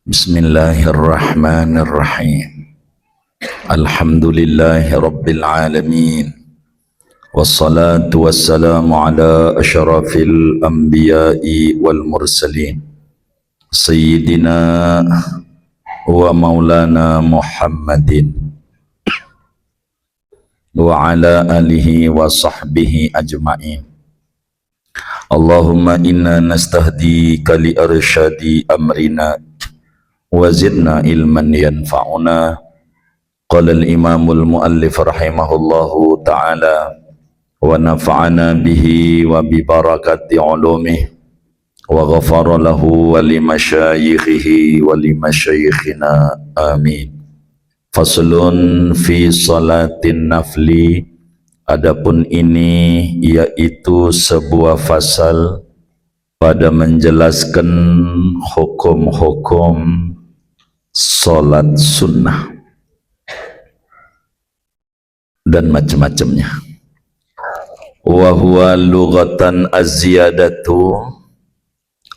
Bismillahirrahmanirrahim. Alhamdulillahi rabbil alamin. Wassalatu wassalamu ala asyrafil anbiya'i wal mursalin. Sayyidina wa maulana Muhammadin wa ala alihi wa sahbihi ajma'in. Allahumma inna nastahdika li arsyadi amrina wazidna ilman yanfa'una. Qala al-imamul muallif rahimahullahu ta'ala wa nafa'ana bihi wa bi barakati ulumih wa ghafara lahu wa li masyayikhihi wa li masyayikhina amin. Faslun fi salatin nafli. Adapun ini yaitu sebuah fasal pada menjelaskan hukum-hukum solat sunnah dan macam-macamnya. Wa huwa lughatan az-ziyadatu.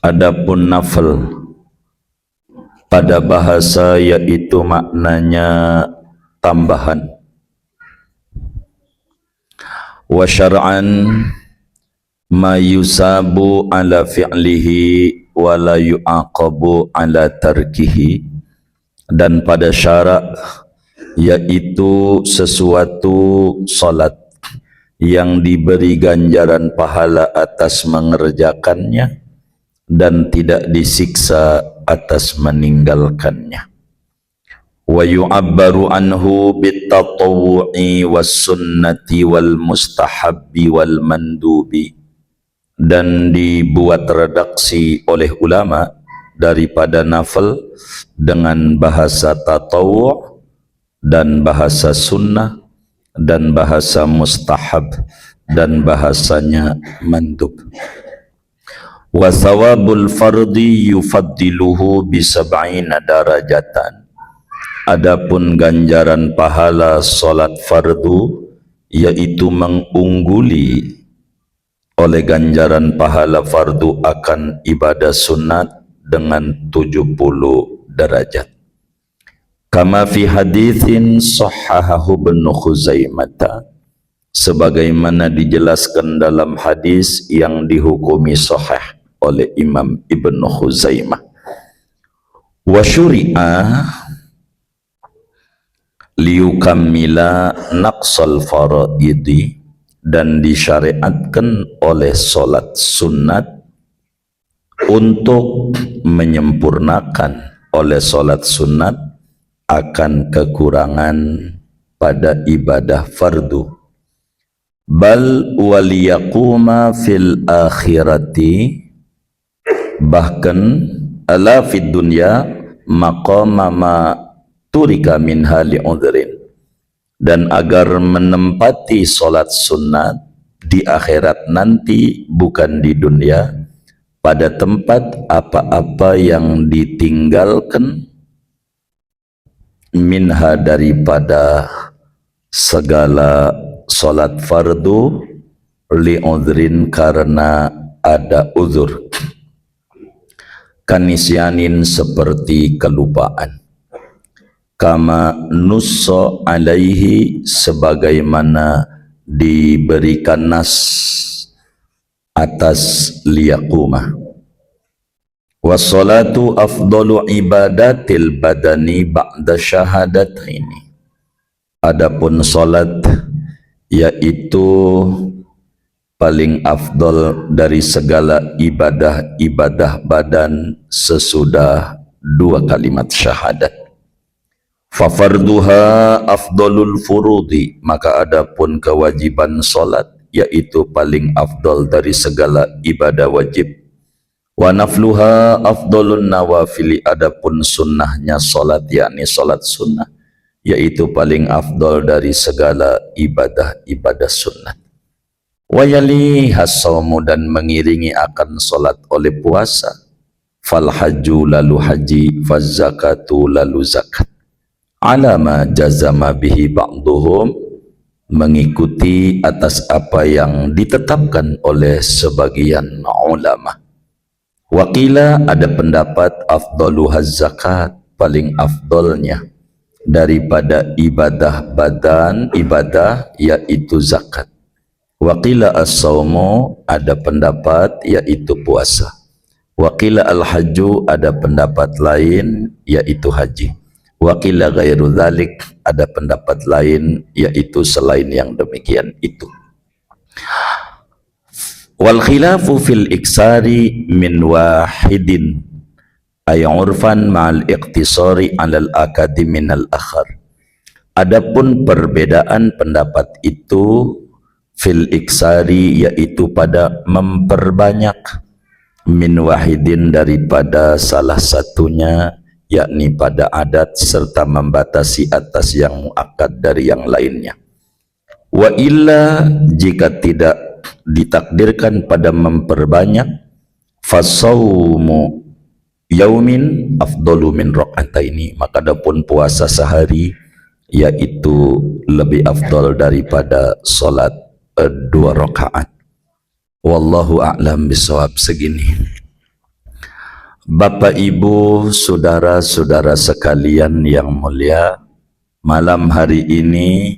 Adapun nafal pada bahasa yaitu maknanya tambahan. Wa syar'an ma yusabu ala fi'lihi wa la yu'aqabu ala tarkihi. Dan pada syarak yaitu sesuatu salat yang diberi ganjaran pahala atas mengerjakannya dan tidak disiksa atas meninggalkannya. Wa yu'abbaru anhu bitatawu'i was sunnati wal mustahabbi wal mandubi. Dan dibuat redaksi oleh ulama daripada nafal dengan bahasa tatawu' dan bahasa sunnah dan bahasa mustahab dan bahasanya mandub. Wa thawabul fardi yufaddiluhu bi sab'ina darajatan. Adapun ganjaran pahala salat fardu yaitu mengungguli oleh ganjaran pahala fardu akan ibadah sunat dengan 70 derajat. Kama fi hadithin sahahahu Ibnu Khuzaimah, sebagaimana dijelaskan dalam hadis yang dihukumi sahih oleh Imam Ibnu Khuzaimah. Wa syuri'a liyukammila naqsal faraidi. Dan disyariatkan oleh solat sunat untuk menyempurnakan oleh solat sunat akan kekurangan pada ibadah fardu. Bal waliyaquma fil akhirati, bahkan ala fid dunya maqama ma turika minha li'udhrin. Dan agar menempati solat sunat di akhirat nanti, bukan di dunia, pada tempat apa-apa yang ditinggalkan minha daripada segala solat fardu li'udhrin karena ada uzur. Kanisyanin seperti kelupaan. Kama nusso alaihi, sebagaimana diberikan nas atas liyaqumah. Wassalatu afdalu ibadatil badani ba'da syahadataini. Adapun salat yaitu paling afdal dari segala ibadah badan sesudah dua kalimat syahadat. Fafarduha afdalul furudi, maka adapun kewajiban salat yaitu paling afdal dari segala ibadah wajib. Wa nafluha afdalun nawafili, adapun sunnahnya salat yakni salat sunnah yaitu paling afdal dari segala ibadah sunnah. Wa yali hasawmu, dan mengiringi akan salat oleh puasa. Fal hajju lalu haji, faz zakatu lalu zakat. Alama jazama bihi ba'duhum, mengikuti atas apa yang ditetapkan oleh sebagian ulama. Wakila ada pendapat afdaluhaz zakat, paling afdolnya daripada ibadah badan, ibadah yaitu zakat. Wakila as-sawmu ada pendapat yaitu puasa. Wakila al-hajju ada pendapat lain yaitu haji. Wakila ghairu dzalik ada pendapat lain yaitu selain yang demikian itu. Wal khilafu fil iksari min wahidin ay urfan ma'al iqtisari 'alal akadi minal akhar. Adapun perbedaan pendapat itu fil iksari yaitu pada memperbanyak min wahidin daripada salah satunya, yakni pada adat, serta membatasi atas yang muakkad dari yang lainnya. Wa illa jika tidak ditakdirkan pada memperbanyak, fasaumu yaumin afdalu min rakaataini, maka adapun puasa sehari yaitu lebih afdal daripada salat 2 rakaat. Wallahu a'lam bishawab. Segini, Bapak Ibu, saudara-saudara sekalian yang mulia, malam hari ini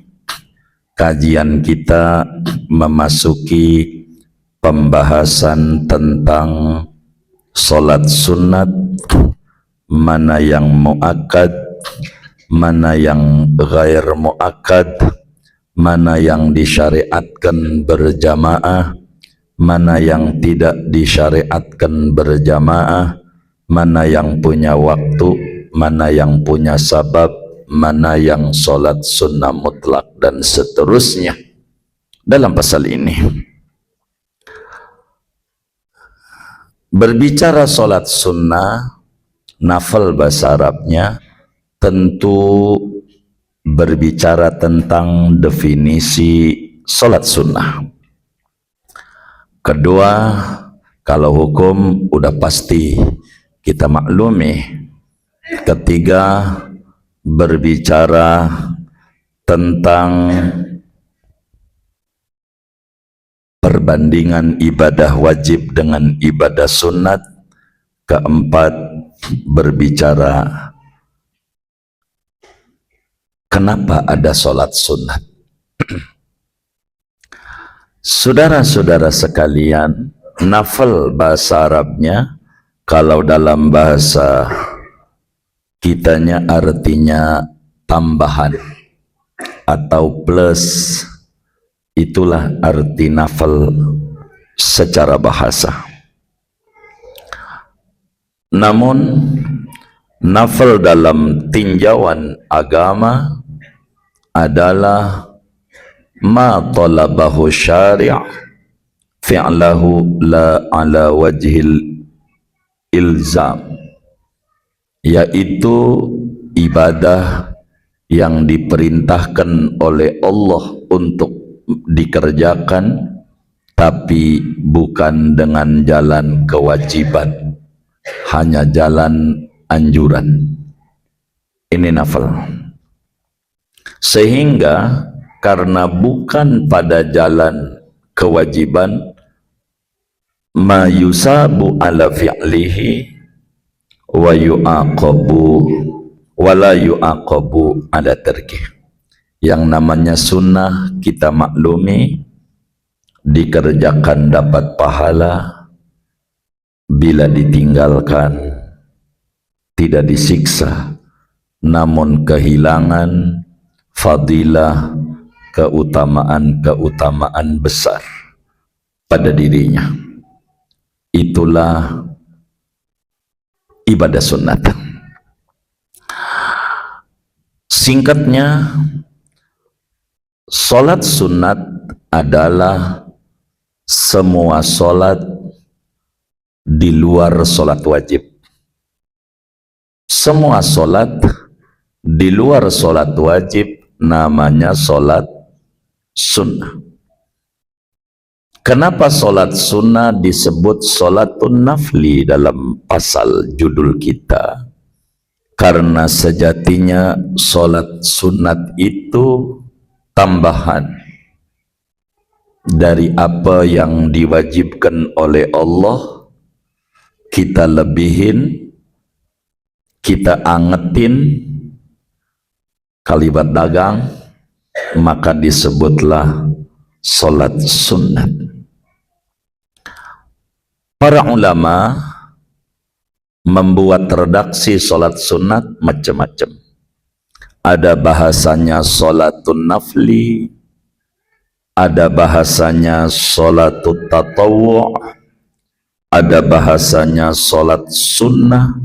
kajian kita memasuki pembahasan tentang solat sunat, mana yang muakkad, mana yang ghair muakkad, mana yang disyariatkan berjamaah, mana yang tidak disyariatkan berjamaah, mana yang punya waktu, mana yang punya sabab, mana yang solat sunnah mutlak, dan seterusnya dalam pasal ini. Berbicara solat sunnah, nafal bahasa Arabnya, tentu berbicara tentang definisi solat sunnah. Kedua, kalau hukum udah pasti kita maklumi. Ketiga, berbicara tentang perbandingan ibadah wajib dengan ibadah sunat. Keempat, berbicara kenapa ada solat sunat. Saudara-saudara sekalian, nafal bahasa Arabnya, kalau dalam bahasa kitanya artinya tambahan atau plus. Itulah arti nafal secara bahasa. Namun nafal dalam tinjauan agama adalah ma talabahu syari' fi'lahu la ala wajhil ilzam, yaitu ibadah yang diperintahkan oleh Allah untuk dikerjakan, tapi bukan dengan jalan kewajiban, hanya jalan anjuran. Ini nafal. Sehingga karena bukan pada jalan kewajiban, ma yusabu ala fi'lihi wa yu'aqabu wa la yu'aqabu ala tarkih. Yang namanya sunnah kita maklumi, dikerjakan dapat pahala, bila ditinggalkan tidak disiksa, namun kehilangan fadilah, keutamaan-keutamaan besar pada dirinya. Itulah ibadah sunat. Singkatnya, solat sunat adalah semua solat di luar solat wajib. Semua solat di luar solat wajib namanya solat sunnah. Kenapa solat sunnah disebut solatun nafli dalam pasal judul kita? Karena sejatinya solat sunat itu tambahan dari apa yang diwajibkan oleh Allah, kita lebihin, kita angetin, kalibat dagang, maka disebutlah salat sunat. Para ulama membuat redaksi salat sunat macam-macam. Ada bahasanya salatun nafli, ada bahasanya salatut tatawwu', ada bahasanya salat sunnah,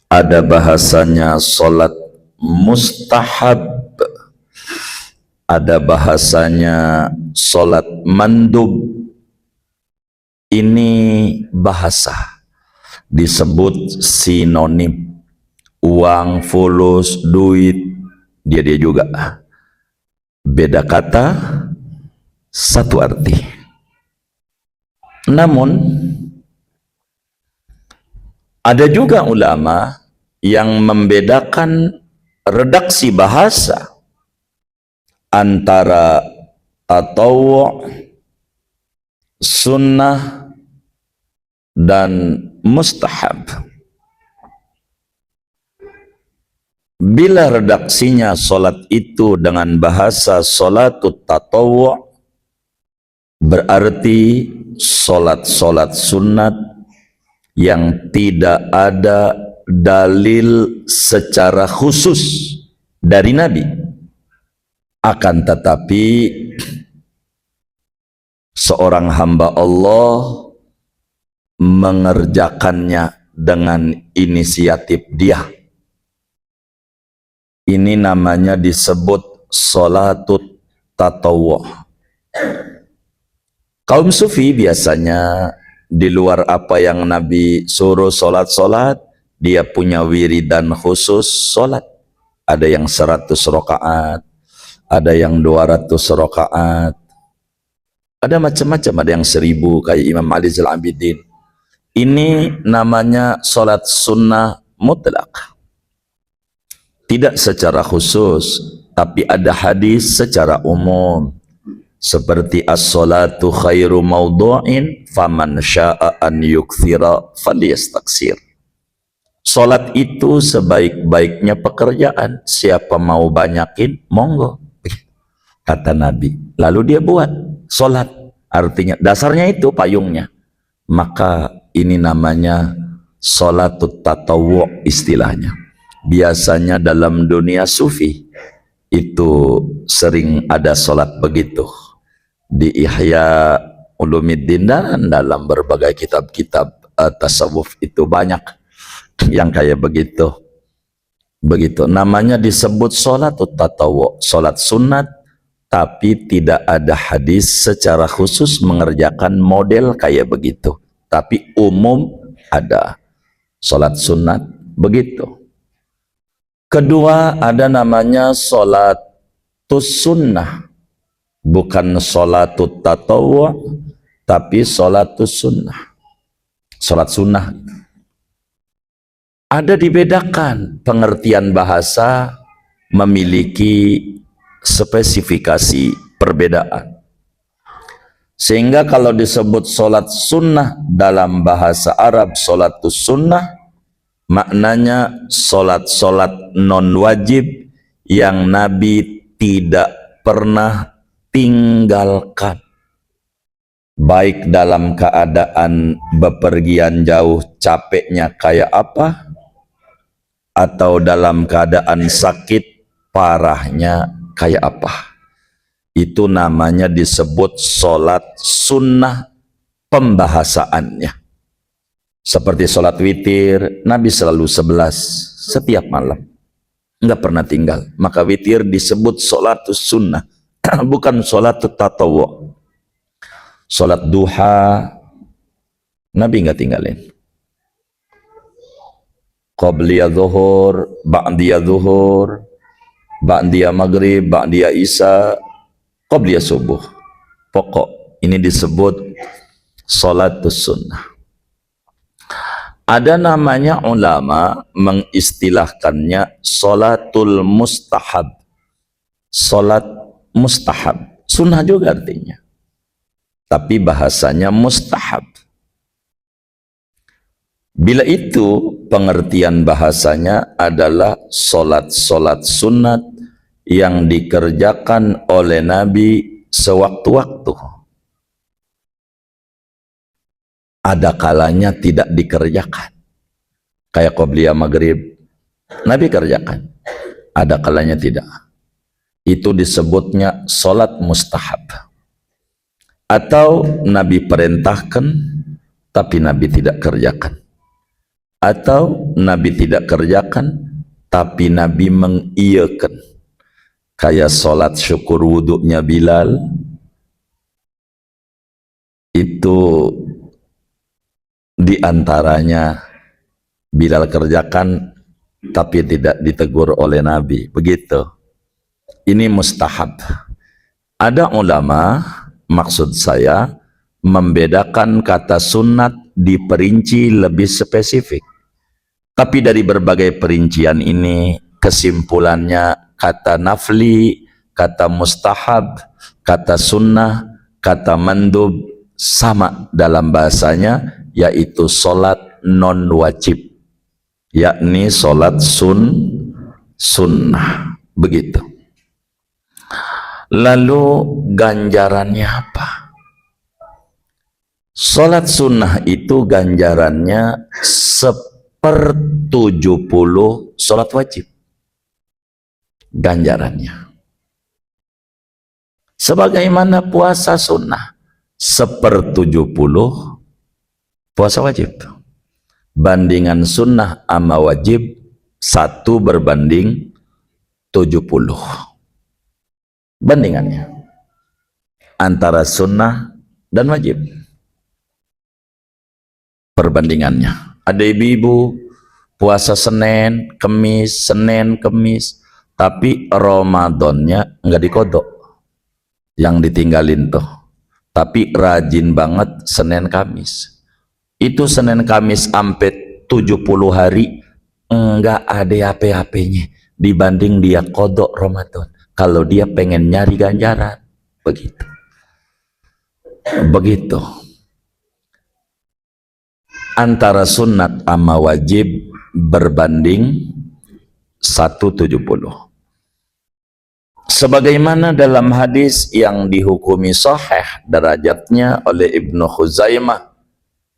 ada bahasanya salat mustahab, ada bahasanya salat mandub. Ini bahasa disebut sinonim. Uang, fulus, duit, dia juga beda kata, satu arti. Namun ada juga ulama yang membedakan redaksi bahasa antara tatawwu', sunnah, dan mustahab. Bila redaksinya solat itu dengan bahasa solatut tatawwu', berarti solat-solat sunat yang tidak ada dalil secara khusus dari Nabi. Akan tetapi seorang hamba Allah mengerjakannya dengan inisiatif dia. Ini namanya disebut salatut tatawwu'. Kaum sufi biasanya di luar apa yang Nabi suruh solat-solat, dia punya wiridan khusus solat. Ada yang 100 rakaat, ada yang 200 rakaat, ada macam-macam, ada yang 1000 kayak Imam Ali Zainal Abidin. Ini namanya solat sunnah mutlak, tidak secara khusus, tapi ada hadis secara umum seperti as-salatu khairu maudhu'in faman syaa an yukthira falyastaksir. Salat itu sebaik-baiknya pekerjaan, siapa mau banyakin monggo, kata Nabi. Lalu dia buat salat, artinya dasarnya itu payungnya. Maka ini namanya salatut tatawwu' istilahnya. Biasanya dalam dunia sufi itu sering ada salat begitu. Di Ihya Ulumuddin dan dalam berbagai kitab-kitab tasawuf itu banyak yang kayak begitu. Begitu namanya disebut salatut tatawwu', salat sunat, tapi tidak ada hadis secara khusus mengerjakan model kayak begitu. Tapi umum ada salat sunat begitu. Kedua, ada namanya salatus sunnah, bukan salatut tatawwu', tapi salatus sunnah, salat sunnah. Ada dibedakan, pengertian bahasa memiliki spesifikasi perbedaan. Sehingga kalau disebut salat sunnah dalam bahasa Arab, salatus sunnah, maknanya salat-salat non wajib yang Nabi tidak pernah tinggalkan, baik dalam keadaan bepergian jauh capeknya kayak apa, atau dalam keadaan sakit parahnya kayak apa. Itu namanya disebut salat sunnah pembahasaannya. Seperti salat witir, Nabi selalu 11 setiap malam, enggak pernah tinggal. Maka witir disebut salatus sunnah, bukan salatut tatawwu'. Salat duha, Nabi enggak tinggalin. Qabliyah zuhur, ba'diyah zuhur, ba'diyah maghrib, ba'diyah isya, qabliyah subuh. Pokok ini disebut salatus sunnah. Ada namanya ulama mengistilahkannya salatul mustahab. Salat mustahab, sunnah juga artinya, tapi bahasanya mustahab. Bila itu pengertian bahasanya adalah solat-solat sunat yang dikerjakan oleh Nabi sewaktu-waktu. Ada kalanya tidak dikerjakan. Kayak qobliyah maghrib, Nabi kerjakan. Ada kalanya tidak. Itu disebutnya solat mustahab. Atau Nabi perintahkan, tapi Nabi tidak kerjakan. Atau Nabi tidak kerjakan, tapi Nabi mengiyakan. Kayak solat syukur wuduknya Bilal, itu diantaranya Bilal kerjakan, tapi tidak ditegur oleh Nabi. Begitu. Ini mustahab. Ada ulama, maksud saya, membedakan kata sunat diperinci lebih spesifik. Tapi dari berbagai perincian ini, kesimpulannya kata nafli, kata mustahab, kata sunnah, kata mandub sama dalam bahasanya, yaitu solat non wajib, yakni solat sunnah. Begitu. Lalu ganjarannya apa? Solat sunnah itu ganjarannya 1/70 solat wajib. Ganjarannya. Sebagaimana puasa sunnah 1/70 puasa wajib. Bandingan sunnah sama wajib 1/70. Bandingannya antara sunnah dan wajib. Perbandingannya. Ada ibu-ibu puasa Senin, Kemis, tapi Ramadannya nggak dikodok. Yang ditinggalin tuh. Tapi rajin banget Senin Kamis. Itu Senin Kamis sampai 70 hari nggak ada apa-apanya dibanding dia kodok Ramadan. Kalau dia pengen nyari ganjaran. Begitu. Begitu. Antara sunat sama wajib berbanding 1/70. Sebagaimana dalam hadis yang dihukumi sahih derajatnya oleh Ibnu Khuzaimah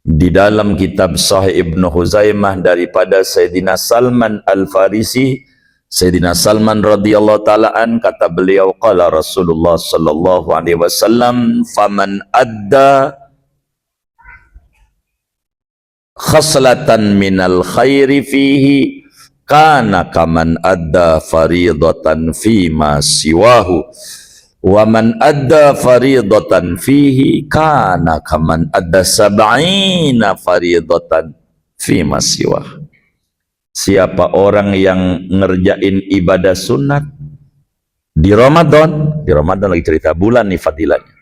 di dalam kitab Sahih Ibnu Khuzaimah daripada Sayyidina Salman Al-Farisi, Sayyidina Salman radhiyallahu taala an, kata beliau, qala Rasulullah sallallahu alaihi wasallam, faman adda khaslatan minal khairi fihi kana kaman adda faridatan fima siwahu wa man adda faridatan fihi kana kaman adda sab'ina faridatan fima siwahu. Siapa orang yang ngerjain ibadah sunat di Ramadan lagi cerita bulan nih fadilahnya,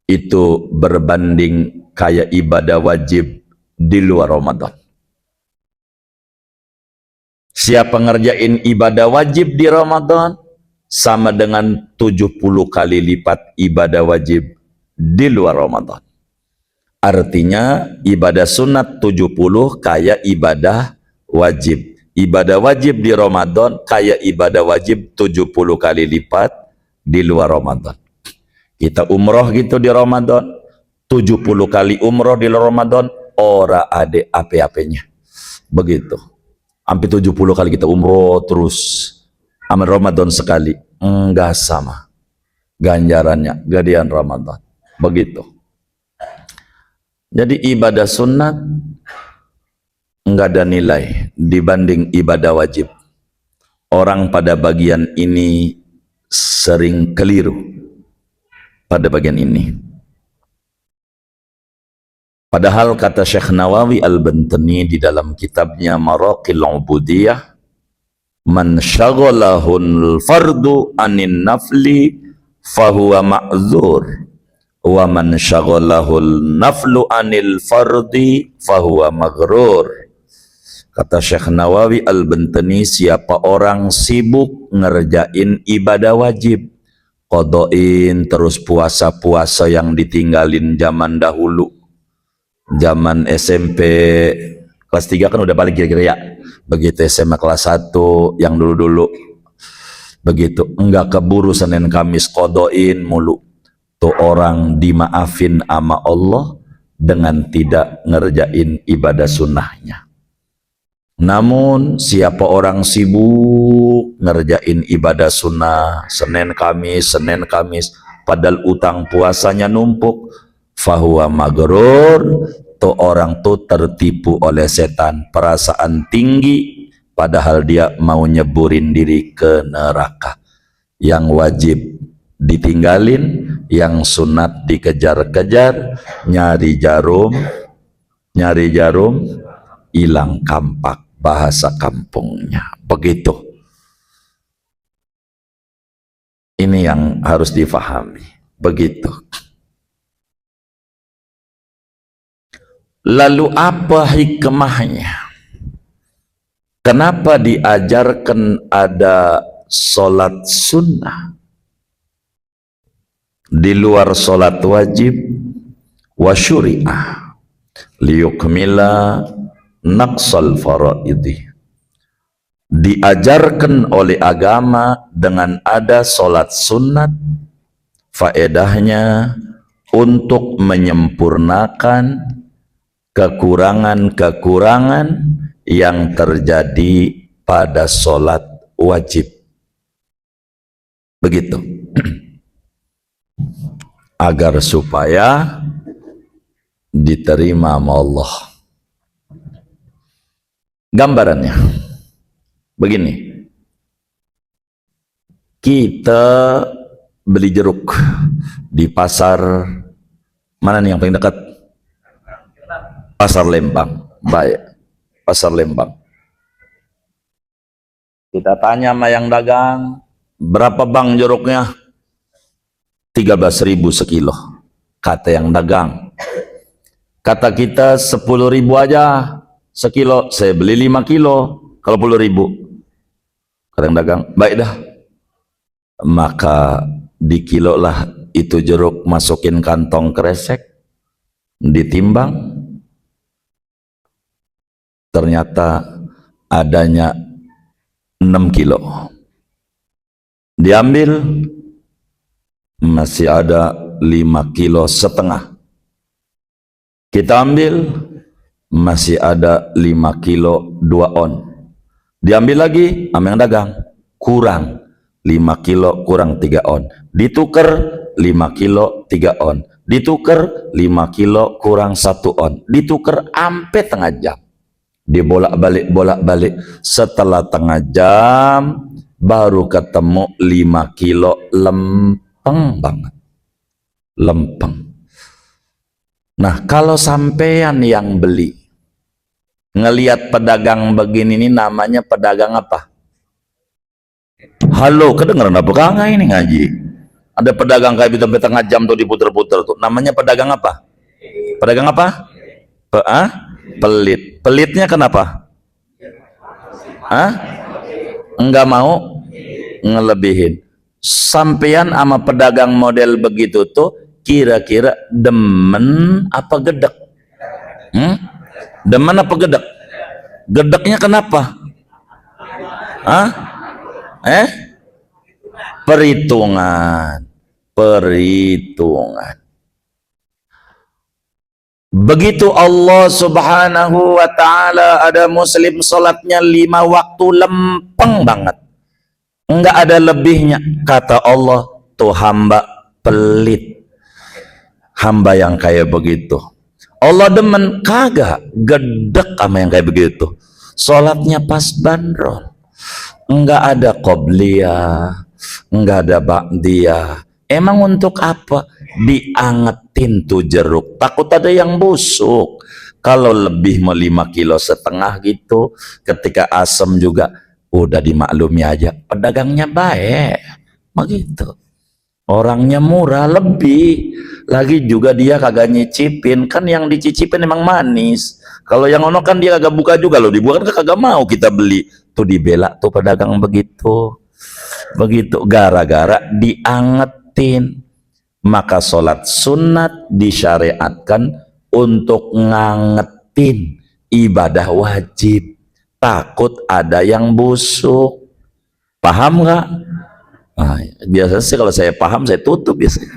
itu berbanding kayak ibadah wajib di luar Ramadan. Siapa ngerjain ibadah wajib di Ramadan sama dengan 70 kali lipat ibadah wajib di luar Ramadan. Artinya ibadah sunat 70 kayak ibadah wajib. Ibadah wajib di Ramadan kayak ibadah wajib 70 kali lipat di luar Ramadan. Kita umroh gitu di Ramadan, 70 kali umroh di luar Ramadan, ora ade ape-apenya. Begitu. Hampir 70 kali kita umroh terus amal Ramadan sekali, enggak sama ganjarannya gedean Ramadan. Begitu. Jadi ibadah sunat enggak ada nilai dibanding ibadah wajib. Orang pada bagian ini sering keliru pada bagian ini. Padahal kata Syekh Nawawi Al-Bantani di dalam kitabnya Maraqil Ubudiyah, man syaghalahul fardu anin nafli fahuwa ma'zur wa man syaghalahul naflu anil fardi fahuwa maghrur. Kata Syekh Nawawi Al-Bantani, siapa orang sibuk ngerjain ibadah wajib, qodoin terus puasa-puasa yang ditinggalin zaman dahulu, zaman SMP, Kelas 3 kan udah balik kira-kira ya. Begitu SMA kelas 1 yang dulu-dulu. Begitu, enggak keburu Senin Kamis kodoin mulu. Tuh orang dimaafin sama Allah dengan tidak ngerjain ibadah sunnahnya. Namun siapa orang sibuk ngerjain ibadah sunnah Senin Kamis, padahal utang puasanya numpuk, fahuwa magrur, tuh orang tuh tertipu oleh setan, perasaan tinggi, padahal dia mau nyeburin diri ke neraka. Yang wajib ditinggalin, yang sunat dikejar-kejar, nyari jarum, hilang kampak, bahasa kampungnya. Begitu. Ini yang harus difahami. Begitu. Lalu apa hikmahnya? Kenapa diajarkan ada solat sunnah di luar solat wajib? Wa syuri'ah liyukmila naqsal faraidhi. Diajarkan oleh agama dengan ada solat sunat, faedahnya untuk menyempurnakan kekurangan-kekurangan yang terjadi pada solat wajib. Begitu. Agar supaya diterima sama Allah. Gambarannya begini, kita beli jeruk di pasar mana nih yang paling dekat? Pasar Lembang. Baik, pasar Lembang. Kita tanya sama yang dagang, berapa bang jeruknya? 13.000 sekilo, kata yang dagang. Kata kita 10.000 aja sekilo, saya beli 5 kilo kalau 10.000. Kata yang dagang, baik dah. Maka dikilo lah itu jeruk, masukin kantong kresek, ditimbang, ternyata adanya 6 kilo. Diambil, masih ada 5 kilo setengah. Kita ambil, masih ada 5 kilo 2 on. Diambil lagi sama yang dagang, kurang 5 kilo kurang 3 on. Ditukar 5 kilo 3 on. Ditukar 5 kilo kurang 1 on. Ditukar sampai tengah jam. Dibolak-balik. Setelah tengah jam baru ketemu 5 kilo lempeng banget. Lempeng. Nah, kalau sampean yang beli ngelihat pedagang begini, ini namanya pedagang apa? Halo, kedengeran apa kagak ini ngaji? Ada pedagang kayak sampai tengah jam tuh diputer-puter tuh. Namanya pedagang apa? Pedagang apa? Pelit. Pelitnya kenapa? Enggak mau ngelebihin. Sampean sama pedagang model begitu tuh kira-kira demen apa gedek? Demen apa gedek? Gedeknya kenapa? Perhitungan. Begitu Allah subhanahu wa ta'ala, ada muslim sholatnya 5 waktu lempeng banget, enggak ada lebihnya. Kata Allah, tuh hamba pelit. Hamba yang kayak begitu Allah demen kagak? Gedek sama yang kayak begitu. Sholatnya pas bandrol, enggak ada qobliyah, enggak ada ba'diyah. Emang untuk apa? Diangetin tuh jeruk, takut ada yang busuk. Kalau lebih mau 5 kilo setengah gitu, ketika asem juga udah dimaklumi aja, pedagangnya baik begitu, orangnya murah, lebih lagi juga dia kagak nyicipin. Kan yang dicicipin emang manis. Kalau yang ono kan dia kagak buka juga loh, dibuka kan kagak mau kita beli. Tuh dibela tuh pedagang begitu gara-gara diangetin. Maka sholat sunat disyariatkan untuk ngangetin ibadah wajib. Takut ada yang busuk. Paham nggak? Nah, biasanya sih kalau saya paham saya tutup biasanya.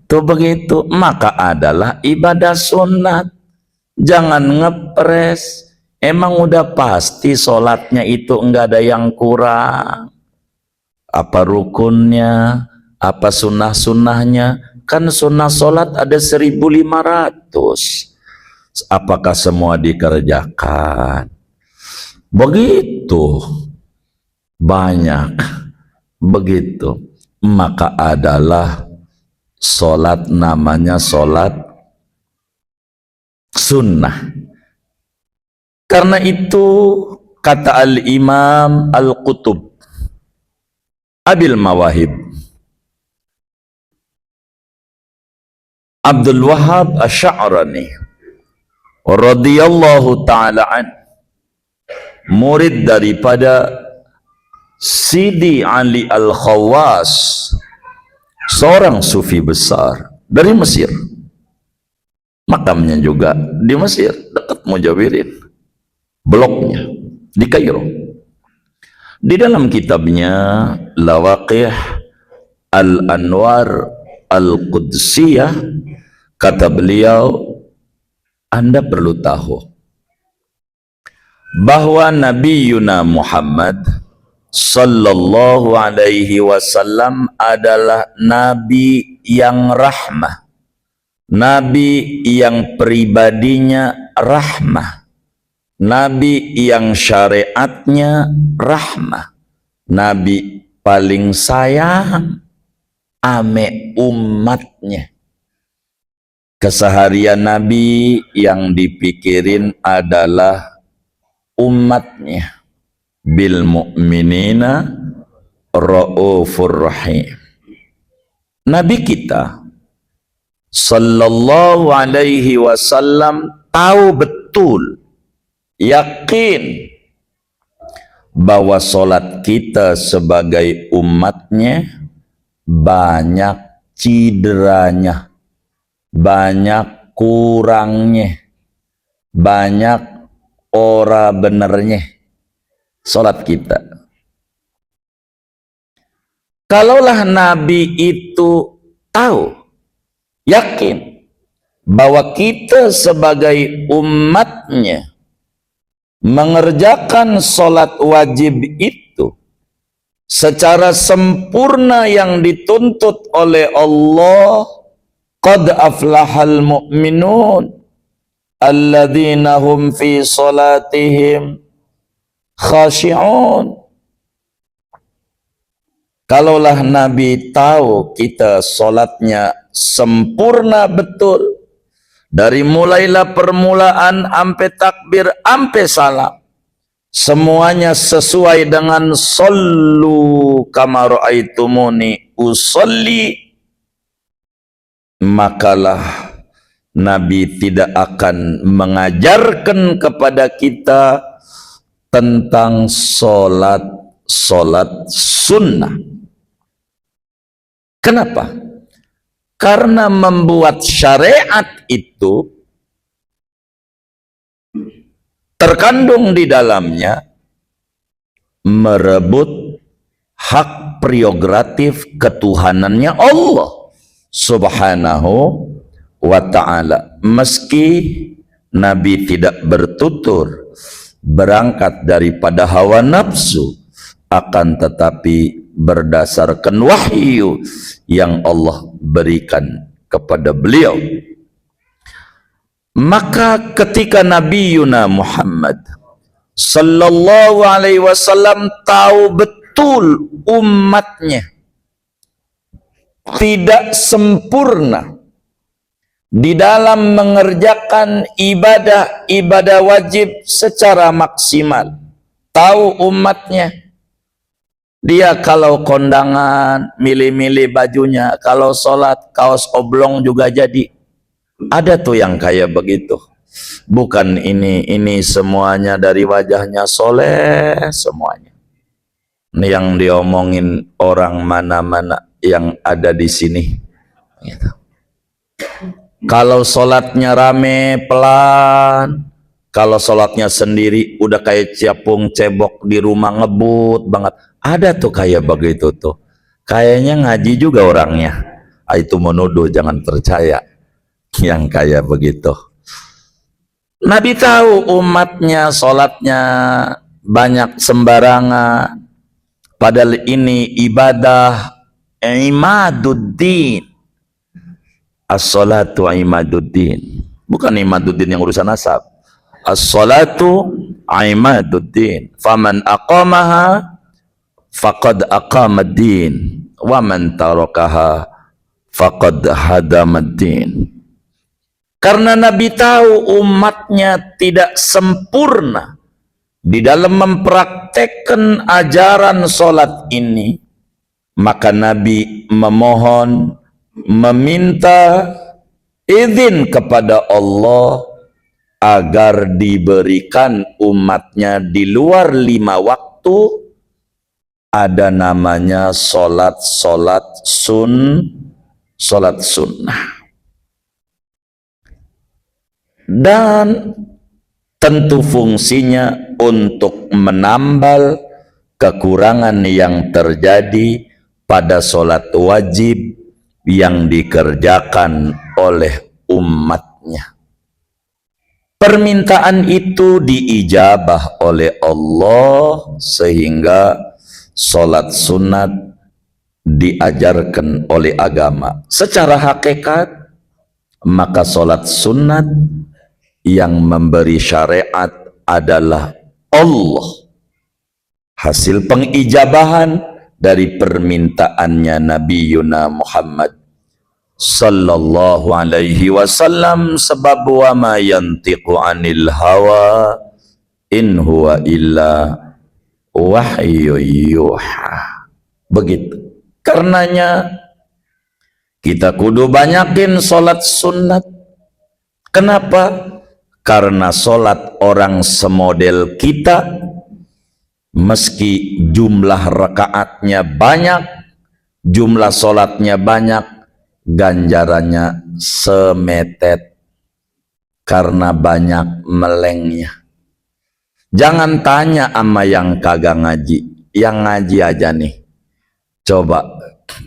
Itu begitu. Maka adalah ibadah sunat. Jangan ngepres. Emang udah pasti sholatnya itu enggak ada yang kurang. Apa rukunnya, apa sunnah-sunnahnya. Kan sunnah sholat ada 1.500. Apakah semua dikerjakan? Begitu. Banyak. Begitu. Maka adalah sholat namanya sholat sunnah. Karena itu kata Al-Imam Al-Qutub Abil Mawahib Abdul Wahab Asy'arani radhiyallahu ta'ala an, murid daripada Sidi Ali Al-Khawas, seorang sufi besar dari Mesir. Makamnya juga di Mesir, dekat Mujawirin, bloknya di Kairo. Di dalam kitabnya Lawaqih Al-Anwar Al-Qudsiyah, kata beliau, Anda perlu tahu bahwa Nabi Yuna Muhammad sallallahu alaihi wasallam adalah nabi yang rahmah, nabi yang pribadinya rahmah, nabi yang syariatnya rahmah, nabi paling sayang ame umatnya. Keseharian nabi yang dipikirin adalah umatnya. Bil mu'minina ra'ufur rahim. Nabi kita sallallahu alaihi wasallam tahu betul, yakin bahwa solat kita sebagai umatnya banyak cideranya, banyak kurangnya, banyak ora benernya solat kita. Kalaulah Nabi itu tahu, yakin bahwa kita sebagai umatnya mengerjakan solat wajib itu secara sempurna yang dituntut oleh Allah, qad aflahal mu'minun alladzina hum fi salatihim khashi'un. Kalaulah Nabi tahu kita solatnya sempurna betul, dari mulailah permulaan sampai takbir sampai salam, semuanya sesuai dengan sallu kama ra'aitumuni usolli, makalah Nabi tidak akan mengajarkan kepada kita tentang solat sunnah. Kenapa? Karena membuat syariat itu terkandung di dalamnya merebut hak prerogatif ketuhanannya Allah Subhanahu wa ta'ala. Meski Nabi tidak bertutur, berangkat daripada hawa nafsu, akan tetapi berdasarkan wahyu yang Allah berikan kepada beliau. Maka ketika Nabi Yuna Muhammad sallallahu alaihi wasallam tahu betul umatnya tidak sempurna di dalam mengerjakan ibadah wajib secara maksimal, tahu umatnya, dia kalau kondangan milih-milih bajunya, kalau sholat kaos oblong juga jadi. Ada tuh yang kayak begitu. Bukan ini semuanya dari wajahnya soleh semuanya. Ini yang diomongin orang mana-mana yang ada di sini. Gitu. Kalau sholatnya rame pelan, kalau sholatnya sendiri udah kayak ciapung cebok di rumah ngebut banget. Ada tuh kayak begitu tuh. Kayaknya ngaji juga orangnya. Itu menuduh, jangan percaya yang kayak begitu. Nabi tahu umatnya sholatnya banyak sembarangan. Padahal ini ibadah imaduddin. As-salatu imaduddin. Bukan imaduddin yang urusan nasab. As-salatu imaduddin. Faman aqamaha faqad aqamaddin. Wa man tarakaha faqad hadamaddin. Karena Nabi tahu umatnya tidak sempurna di dalam mempraktekkan ajaran solat ini, maka Nabi memohon, meminta izin kepada Allah agar diberikan umatnya di luar 5 waktu ada namanya solat sunnah. Dan tentu fungsinya untuk menambal kekurangan yang terjadi pada solat wajib yang dikerjakan oleh umatnya. Permintaan itu diijabah oleh Allah sehingga solat sunat diajarkan oleh agama. Secara hakikat, maka solat sunat yang memberi syariat adalah Allah. Hasil pengijabahan dari permintaannya Nabi Yuna Muhammad sallallahu alaihi wasallam, sebab wa ma yantiqu anil hawa in huwa illa wahyu yuha. Begitu. Karenanya kita kudu banyakin solat sunat. Kenapa? Karena solat orang semodel kita, meski jumlah rakaatnya banyak, jumlah solatnya banyak, ganjarannya semetet karena banyak melengnya. Jangan tanya sama yang kagak ngaji, yang ngaji aja nih. Coba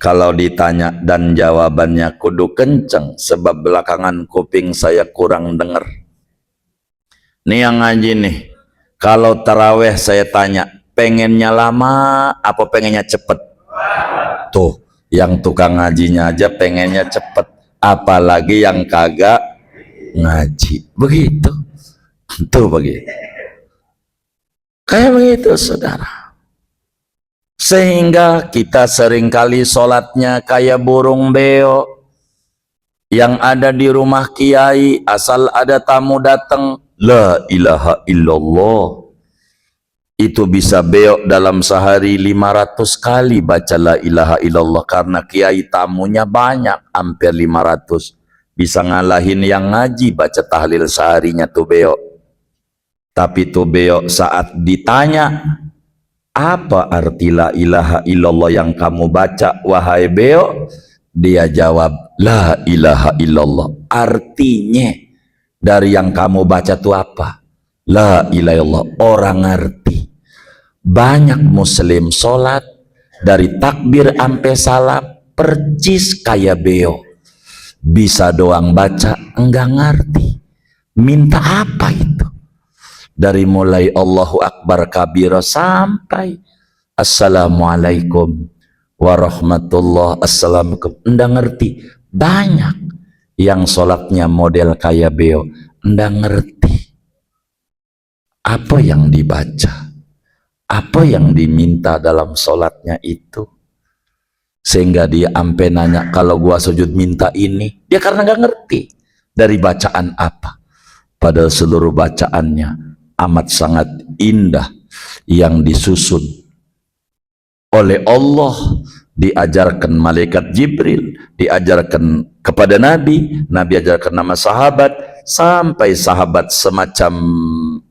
kalau ditanya dan jawabannya kudu kenceng, sebab belakangan kuping saya kurang dengar. Nih yang ngaji nih, kalau taraweh saya tanya, pengennya lama apa pengennya cepet? Tuh, yang tukang ngajinya aja pengennya cepet, apalagi yang kagak ngaji. Begitu. Tuh begitu. Kayak begitu, saudara. Sehingga kita seringkali sholatnya kayak burung beo yang ada di rumah kiai, asal ada tamu datang, la ilaha illallah, itu bisa beok dalam sehari 500 kali baca la ilaha illallah, karena kiai tamunya banyak, hampir 500, bisa ngalahin yang ngaji baca tahlil seharinya tuh beok. Tapi tuh beok saat ditanya, apa arti la ilaha illallah yang kamu baca wahai beok? Dia jawab, la ilaha illallah. Artinya dari yang kamu baca itu apa? La ilaha illallah. Orang ngerti. Banyak muslim sholat dari takbir sampai salam percis kayak beo. Bisa doang baca, enggak ngerti. Minta apa itu? Dari mulai Allahu Akbar kabira sampai Assalamualaikum warahmatullah, assalamualaikum, enggak ngerti. Banyak yang sholatnya model kayak beo, enggak ngerti apa yang dibaca, apa yang diminta dalam sholatnya itu, sehingga dia ampe nanya, kalau gua sujud minta ini, dia karena enggak ngerti dari bacaan apa, padahal seluruh bacaannya amat sangat indah yang disusun oleh Allah, diajarkan malaikat Jibril, diajarkan kepada Nabi, Nabi ajarkan nama sahabat, sampai sahabat semacam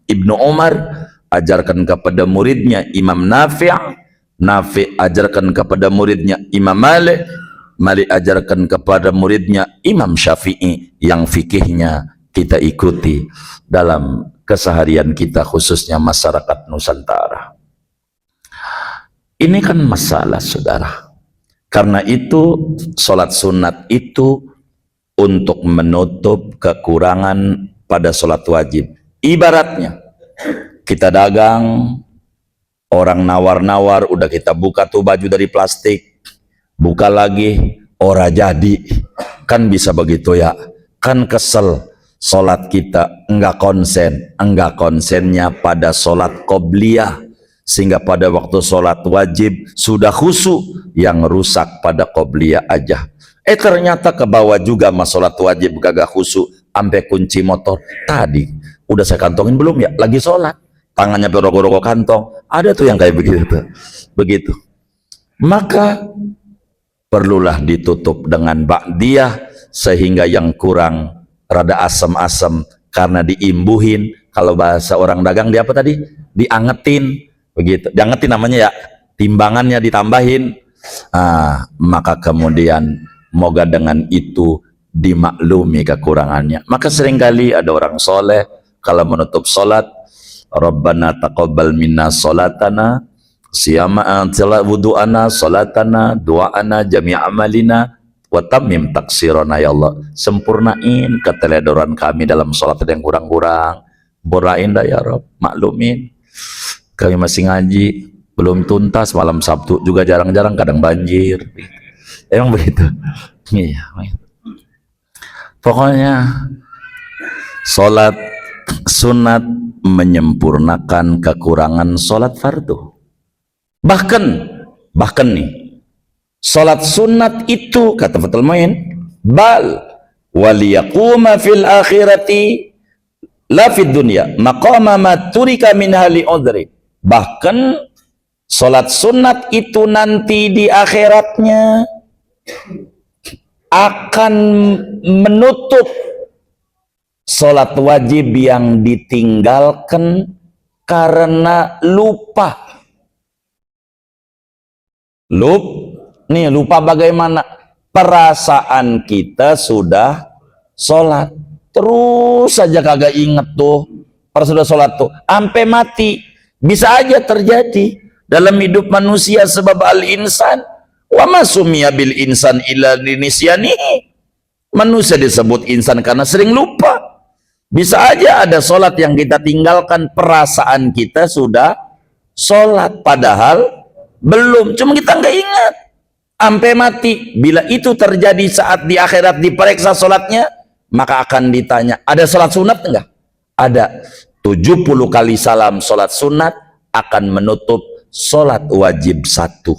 Ibnu Umar ajarkan kepada muridnya Imam Nafi', Nafi' ajarkan kepada muridnya Imam Malik, Malik ajarkan kepada muridnya Imam Syafi'i yang fikihnya kita ikuti dalam keseharian kita, khususnya masyarakat Nusantara. Ini kan masalah, saudara. Karena itu sholat sunat itu untuk menutup kekurangan pada sholat wajib. Ibaratnya kita dagang, orang nawar-nawar, udah kita buka tuh baju dari plastik, buka lagi, ora jadi, kan bisa begitu ya, kan kesel. Sholat kita enggak konsennya pada sholat qobliyah, sehingga pada waktu sholat wajib sudah khusyuk, yang rusak pada qobliyah aja. Ternyata ke bawah juga mas sholat wajib kagak khusyuk, sampai kunci motor tadi udah saya kantongin belum ya, lagi sholat tangannya berogok-ogok kantong, ada tuh yang kayak begitu. Maka perlulah ditutup dengan ba'diyah, sehingga yang kurang rada asam-asam karena diimbuhin. Kalau bahasa orang dagang dia apa tadi, diangetin begitu, diangetin namanya ya, timbangannya ditambahin. Maka kemudian moga dengan itu dimaklumi kekurangannya. Maka seringkali ada orang soleh kalau menutup sholat, Rabbana taqabbal minna sholatana siyama wudu'ana sholatana du'ana jami'a amalina wa tammim taksirona, ya Allah, sempurnain keteledoran kami dalam sholat yang kurang-kurang, sempurnain dah ya Rabb, maklumin kami masih ngaji belum tuntas, malam Sabtu juga jarang-jarang, kadang banjir, emang begitu. Iya, pokoknya sholat sunat menyempurnakan kekurangan sholat fardu. Bahkan nih, sholat sunat itu kata Fathul Muin, bal waliyaquma fil akhirati la fid dunya maqama ma turika min hali udri. Bahkan sholat sunat itu nanti di akhiratnya akan menutup sholat wajib yang ditinggalkan karena lupa. Lupa bagaimana? Perasaan kita sudah sholat, terus saja kagak inget tuh, pas sudah sholat tuh, sampai mati. Bisa aja terjadi dalam hidup manusia, sebab al-insan wa ma sumiya bil insan illa linisyanihi. Manusia disebut insan karena sering lupa. Bisa aja ada sholat yang kita tinggalkan, perasaan kita sudah sholat, padahal belum, cuma kita nggak ingat sampai mati. Bila itu terjadi saat di akhirat diperiksa sholatnya, maka akan ditanya, ada sholat sunat enggak? Ada. 70 kali salam sholat sunat akan menutup sholat wajib 1.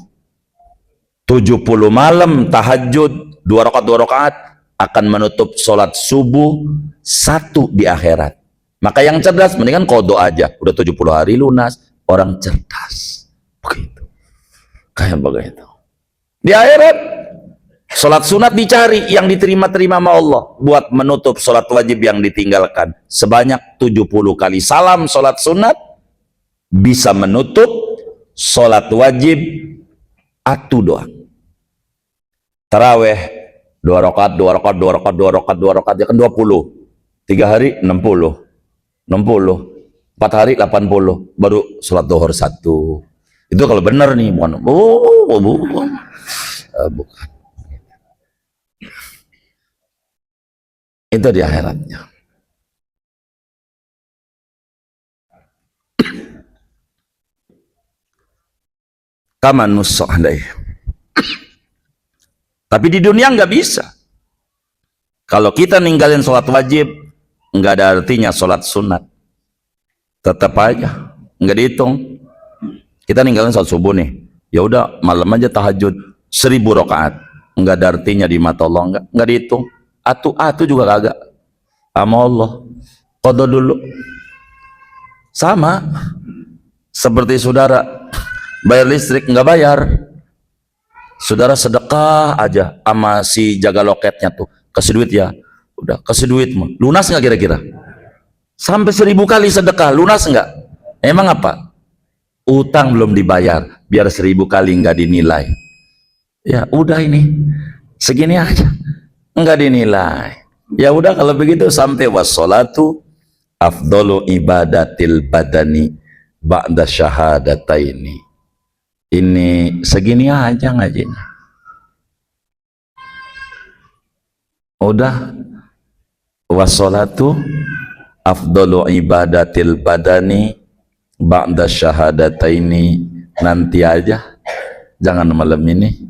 70 malam tahajud 2 rakaat akan menutup sholat subuh 1 di akhirat. Maka yang cerdas mendingan qodho aja, udah 70 hari lunas. Orang cerdas begitu, kayak begitu. Di akhirat sholat sunat dicari yang diterima-terima sama Allah buat menutup sholat wajib yang ditinggalkan. Sebanyak 70 kali salam sholat sunat bisa menutup sholat wajib 1 doang. Taraweh 2 rakaat ya kan 20. 3 hari 60. 4 hari 80, baru sholat duhur 1. Itu kalau benar nih, bukan. Bukan. Itu di akhiratnya. Kama nusuh alaih. Tapi di dunia nggak bisa. Kalau kita ninggalin sholat wajib, nggak ada artinya sholat sunat. Tetap aja nggak dihitung. Kita ninggalin sholat subuh nih, ya udah malam aja tahajud 1000 rakaat, nggak ada artinya di mata Allah, nggak dihitung. Atu juga kagak sama Allah. Qodho dulu. Sama seperti saudara bayar listrik nggak bayar, saudara sedekah aja sama si jaga loketnya tuh, kasih duit ya, udah kasih duit, lunas nggak kira-kira? Sampai 1000 kali sedekah, lunas nggak? Emang apa? Utang belum dibayar, biar 1000 kali nggak dinilai. Ya udah ini, Segini aja, enggak dinilai. Ya udah kalau begitu sampai wassolatu afdalu ibadatil badani ba'da syahadataini. Ini segini aja ngajinya. Udah wassolatu afdalu ibadatil badani ba'da syahadataini, nanti aja, jangan malam ini.